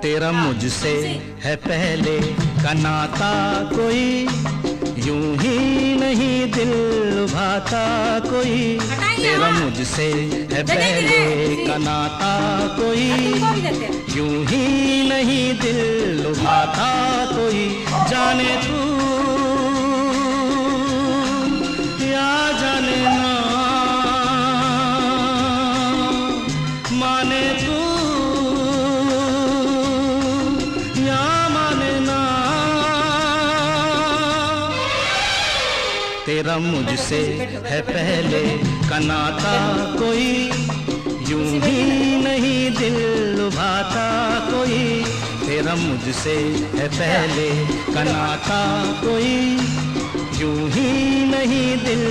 तेरा मुझसे है पहले का नाता कोई, यूं ही नहीं दिल लुभाता कोई। तेरा मुझसे है पहले का नाता कोई, यूं ही नहीं दिल लुभाता कोई। जाने तू या जाने ना, माने तू या माने ना, तेरा मुझसे है पहले का नाता कोई, यूं ही नहीं दिल लुभाता कोई। तेरा मुझसे है पहले का नाता कोई, यूं ही नहीं दिल